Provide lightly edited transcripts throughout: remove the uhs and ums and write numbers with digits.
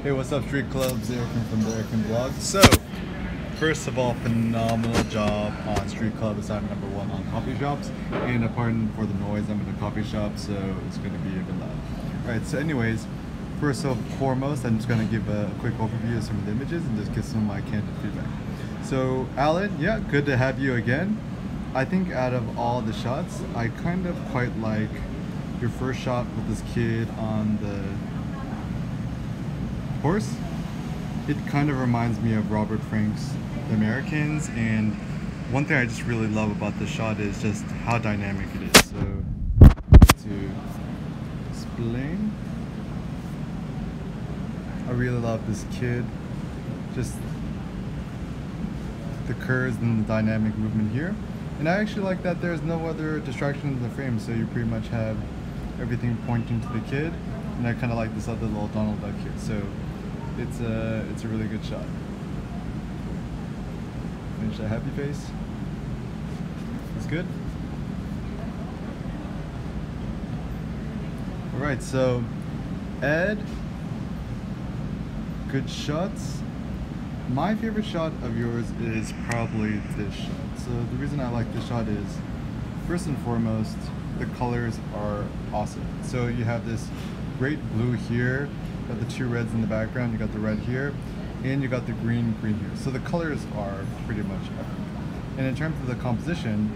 Hey, what's up, Street Clubs? Erican from the Erican Blog. So, first of all, phenomenal job on Street Club assignment number 1 on coffee shops. And pardon for the noise, I'm in a coffee shop, so it's going to be a bit loud. Alright, so anyways, first and foremost, I'm just going to give a quick overview of some of the images and just get some of my candid feedback. So, Alan, yeah, good to have you again. I think out of all the shots, I kind of quite like your first shot with this kid on the horse. It kind of reminds me of Robert Frank's The Americans, and one thing I just really love about this shot is just how dynamic it is. So, to explain, I really love this kid, just the curves and the dynamic movement here. And I actually like that there's no other distraction in the frame, so you pretty much have everything pointing to the kid. And I kind of like this other little Donald Duck here. So it's a really good shot. Finish that happy face. It's good. All right, so Ed, good shots. My favorite shot of yours is probably this shot. So the reason I like this shot is, first and foremost, the colors are awesome. So you have this great blue here, you have the 2 reds in the background, you got the red here, and you got the green here. So the colors are pretty much epic. And in terms of the composition,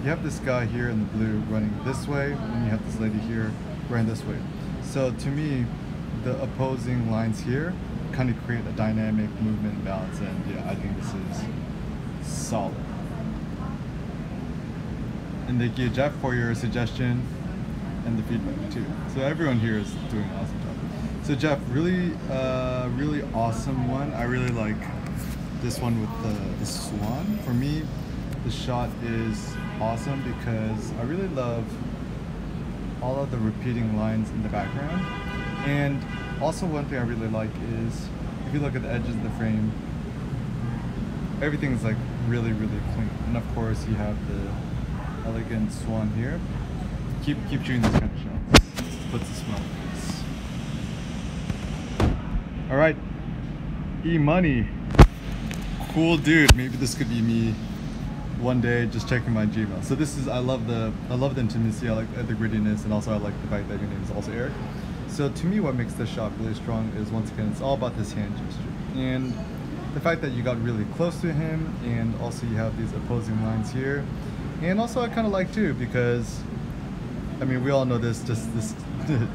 you have this guy here in the blue running this way, and you have this lady here running this way. So to me, the opposing lines here kind of create a dynamic movement balance, and yeah, I think this is solid. And thank you, Jeff, for your suggestion and the feedback too. So everyone here is doing an awesome job. So Jeff, really awesome one. I really like this one with the swan. For me, the shot is awesome because I really love all of the repeating lines in the background. And also one thing I really like is, if you look at the edges of the frame, everything's like really clean. And of course you have the elegant swan here. Keep doing these kind of shots. Puts a smile on the face. Alright. E-Money. Cool dude. Maybe this could be me one day just checking my Gmail. So this is, I love the intimacy, I like the grittiness, and also I like the fact that your name is also Eric. So to me, what makes this shot really strong is, once again, it's all about this hand gesture. And the fact that you got really close to him, and also you have these opposing lines here. And also I kind of like too, because, I mean, we all know this, just this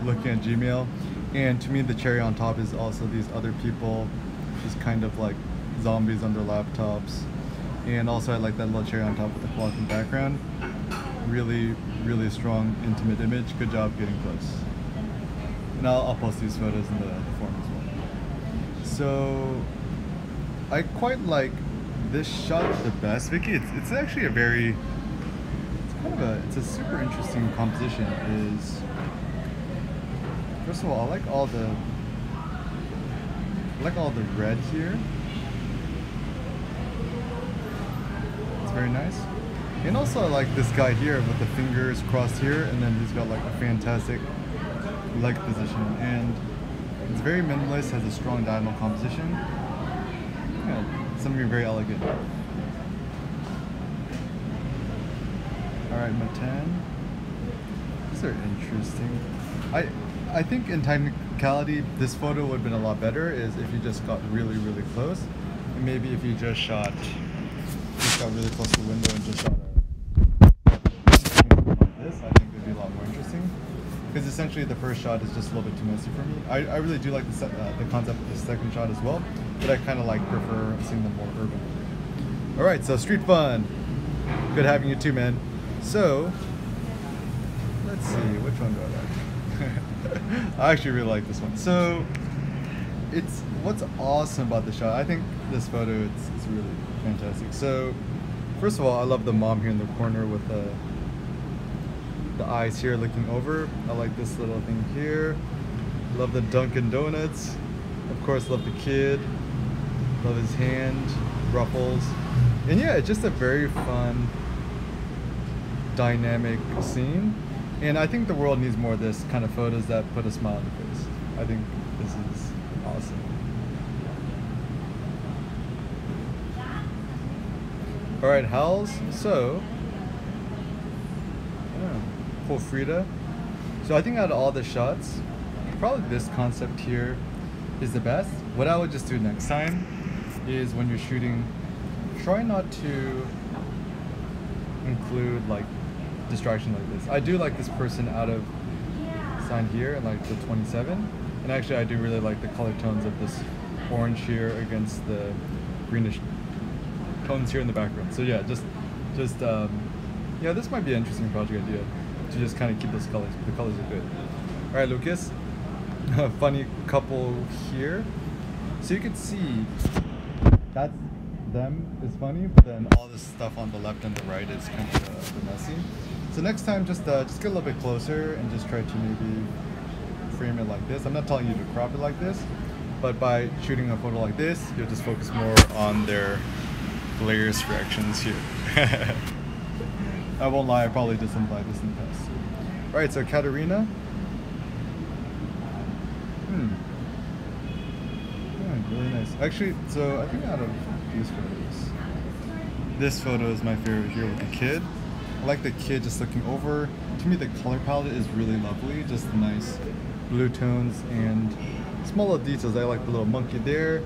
looking at Gmail. And to me, the cherry on top is also these other people, just kind of like zombies on their laptops. And also I like that little cherry on top with the clock in the background. Really strong, intimate image. Good job getting close. And I'll post these photos in the forum as well. So I quite like this shot the best. Vicky, it's actually a very, it's a super interesting composition. Is, first of all, I like all the red here. It's very nice. And also I like this guy here with the fingers crossed here, and then he's got like a fantastic leg position, and it's very minimalist, has a strong diagonal composition. Yeah, something very elegant. Alright, Matan. These are interesting. I think in technicality this photo would have been a lot better is if you just got really close, and maybe if you just got really close to the window and just shot like this, I think it would be a lot more interesting. Because essentially the first shot is just a little bit too messy for me. I really do like the concept of the second shot as well, but I kind of prefer seeing them more urban. Alright, so Street Fun. Good having you too, man. So, let's see, which one do I like? I actually really like this one. So, what's awesome about the shot, I think this photo, it's really fantastic. So, first of all, I love the mom here in the corner with the eyes here looking over. I like this little thing here. Love the Dunkin' Donuts. Of course, love the kid. Love his hand, ruffles. And yeah, it's just a very fun, dynamic scene. And I think the world needs more of this kind of photos that put a smile on the face. I think this is awesome. All right, Howls. So, yeah, cool Frida. So I think out of all the shots, probably this concept here is the best. What I would just do next time is when you're shooting, try not to include like distraction like this. I do like this person out of sign here and like the 27, and actually I do really like the color tones of this orange here against the greenish tones here in the background. So yeah, just yeah, this might be an interesting project idea to just kind of keep those colors. The colors are good. All right, Lucas. Funny couple here. So you can see that's them is funny, but then all this stuff on the left and the right is kind of messy. So next time, just get a little bit closer and just try to maybe frame it like this. I'm not telling you to crop it like this, but by shooting a photo like this, you'll just focus more on their glarious reactions here. I won't lie, I probably just implied this in the past. All right, so Katerina. Yeah, really nice. Actually, so I think out of these photos, this photo is my favorite here with the kid. I like the kid just looking over. To me, the color palette is really lovely. Just the nice blue tones and small little details. I like the little monkey there.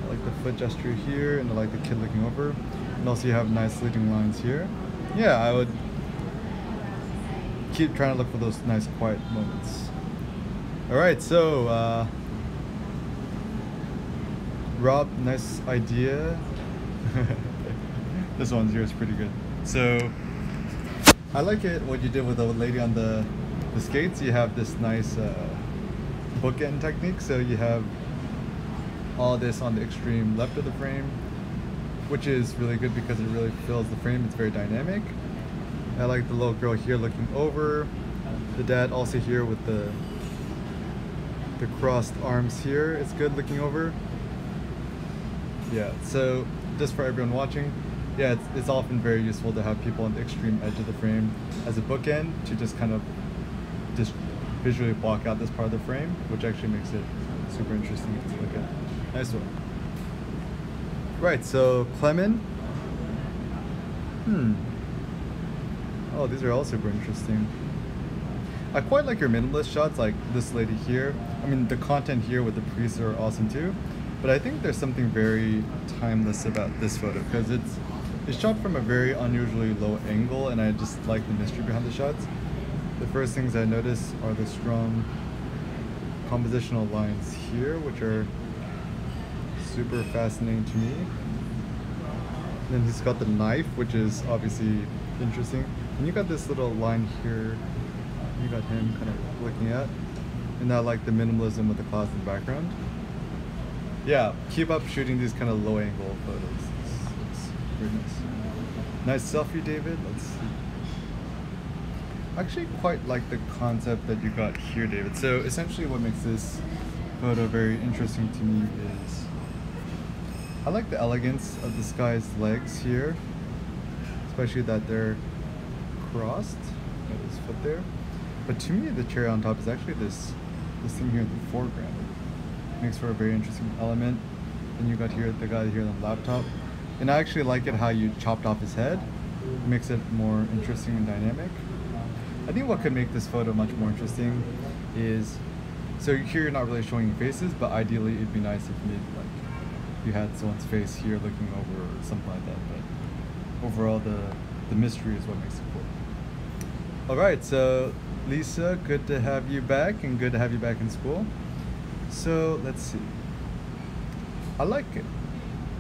I like the foot gesture here, and I like the kid looking over. And also you have nice leading lines here. Yeah, I would keep trying to look for those nice quiet moments. All right, so Rob, nice idea. This one's here is pretty good. So I like it what you did with the lady on the skates. You have this nice bookend technique. So you have all this on the extreme left of the frame, which is really good because it really fills the frame. It's very dynamic. I like the little girl here looking over. The dad also here with the crossed arms here. It's good looking over. Yeah, so just for everyone watching, yeah, it's often very useful to have people on the extreme edge of the frame as a bookend to just kind of just visually block out this part of the frame, which actually makes it super interesting to look at. Nice one. Right, so Clement. Oh, these are all super interesting. I quite like your minimalist shots, like this lady here. I mean, the content here with the priests are awesome too, but I think there's something very timeless about this photo because it's shot from a very unusually low angle, and I just like the mystery behind the shots. The first things I notice are the strong compositional lines here, which are super fascinating to me. And then he's got the knife, which is obviously interesting. And you got this little line here, you got him kind of looking at. And I like the minimalism with the clouds in the background. Yeah, keep up shooting these kind of low angle photos. It's very nice. Nice selfie, David. Let's see. I actually quite like the concept that you got here, David. So essentially what makes this photo very interesting to me is I like the elegance of this guy's legs here, especially that they're crossed. Got his foot there. But to me, the cherry on top is actually this thing here in the foreground. Makes for a very interesting element. And you got here the guy here on the laptop. And I actually like it how you chopped off his head. It makes it more interesting and dynamic. I think what could make this photo much more interesting is, so here you're not really showing faces, but ideally it'd be nice if maybe like you had someone's face here looking over or something like that. But overall, the mystery is what makes it cool. All right, so Lisa, good to have you back, and good to have you back in school. So let's see. I like it.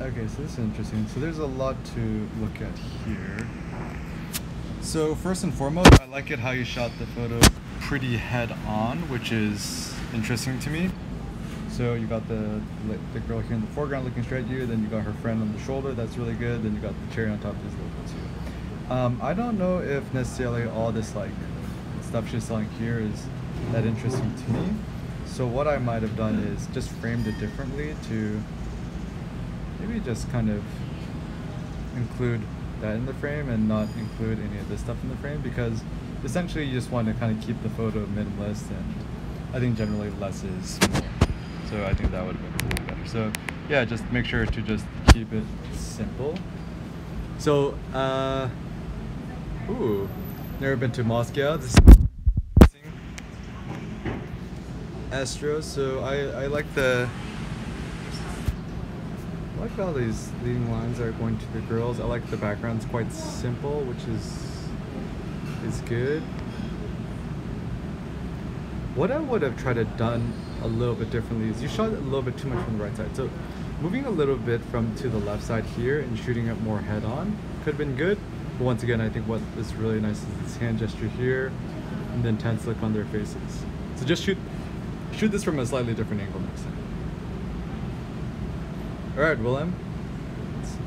Okay, so this is interesting. So there's a lot to look at here. So first and foremost, I like it how you shot the photo pretty head on, which is interesting to me. So you got the girl here in the foreground looking straight at you, then you got her friend on the shoulder, that's really good, then you got the cherry on top of his logo too. I don't know if necessarily all this like stuff she's selling here is that interesting to me. So what I might have done is just framed it differently to maybe just kind of include that in the frame and not include any of this stuff in the frame, because essentially you just want to kind of keep the photo minimalist, and I think generally less is more. So I think that would have been a little better. So yeah, just make sure to just keep it simple. So, ooh, never been to Moscow. This is Astro. So I like how these leading lines are going to the girls. I like the background's quite simple, which is good. What I would have tried to done a little bit differently is you shot a little bit too much from the right side. So moving a little bit from to the left side here and shooting it more head on could have been good. But once again, I think what is really nice is this hand gesture here and the intense look on their faces. So just shoot this from a slightly different angle next time. All right, Willem, let's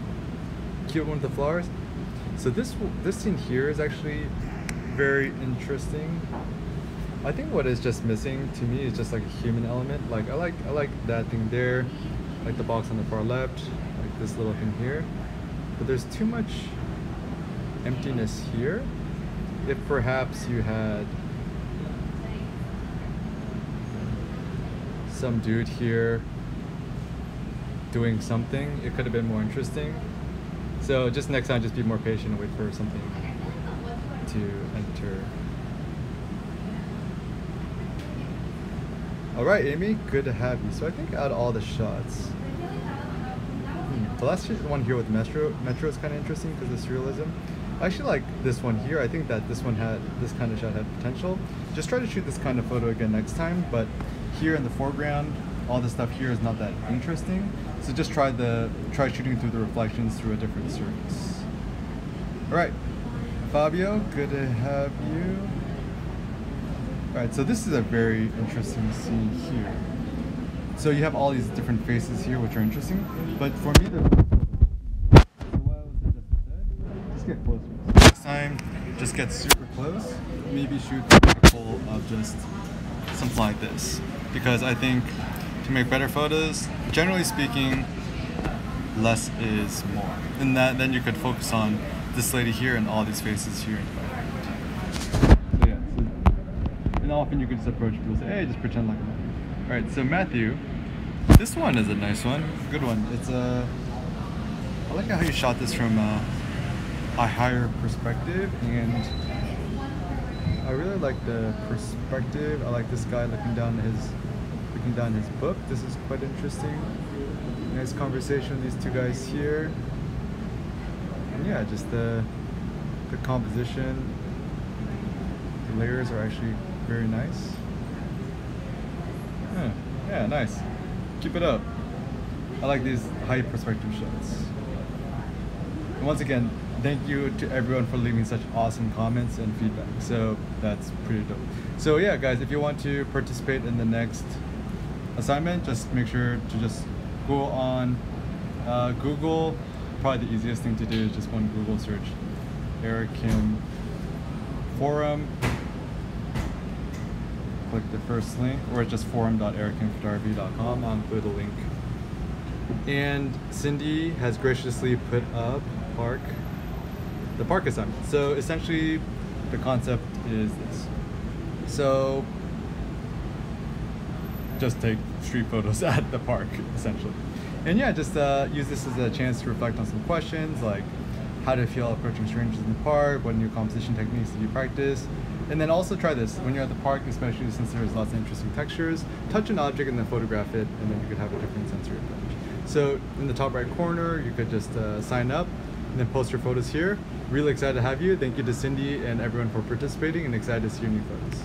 cute one with the flowers. So this scene here is actually very interesting. I think what is just missing to me is just like a human element. Like I like that thing there, like the box on the far left, like this little thing here. But there's too much emptiness here. If perhaps you had some dude here doing something, it could have been more interesting. So just next time, just be more patient and wait for something to enter. All right, Amy, good to have you. So I think out of all the shots, the last one here with Metro is kind of interesting because of surrealism. I actually like this one here. I think that this kind of shot had potential. Just try to shoot this kind of photo again next time, but here in the foreground, all the stuff here is not that interesting. So just try shooting through the reflections through a different surface. All right, Fabio, good to have you. All right, so this is a very interesting scene here. So you have all these different faces here, which are interesting. But for me, just get closer. Next time, just get super close. Maybe shoot a couple of just something like this, because I think to make better photos, generally speaking, less is more. And then you could focus on this lady here and all these faces here in the background. So yeah. And often you can just approach people and say, hey, just pretend like that. All right, so Matthew, this one is a nice one, good one. It's I like how you shot this from a higher perspective, and I really like the perspective. I like this guy looking down his book. This is quite interesting. Nice conversation with these two guys here. And yeah, just the composition, the layers are actually very nice. Yeah, nice. Keep it up. I like these high perspective shots. And once again, thank you to everyone for leaving such awesome comments and feedback. So that's pretty dope. So yeah, guys, if you want to participate in the next assignment, just make sure to just go on Google. Probably the easiest thing to do is just go on Google, search Eric Kim forum, click the first link, or just forum.erickimphotography.com. I'll include a link. And Cindy has graciously put up the park assignment. So essentially the concept is this. So just take street photos at the park, essentially. And yeah, just use this as a chance to reflect on some questions like how do you feel approaching strangers in the park, what new composition techniques did you practice, and then also try this when you're at the park, especially since there's lots of interesting textures, touch an object and then photograph it, and then you could have a different sensory approach. So in the top right corner, you could just sign up and then post your photos here. Really excited to have you. Thank you to Cindy and everyone for participating, and excited to see your new photos.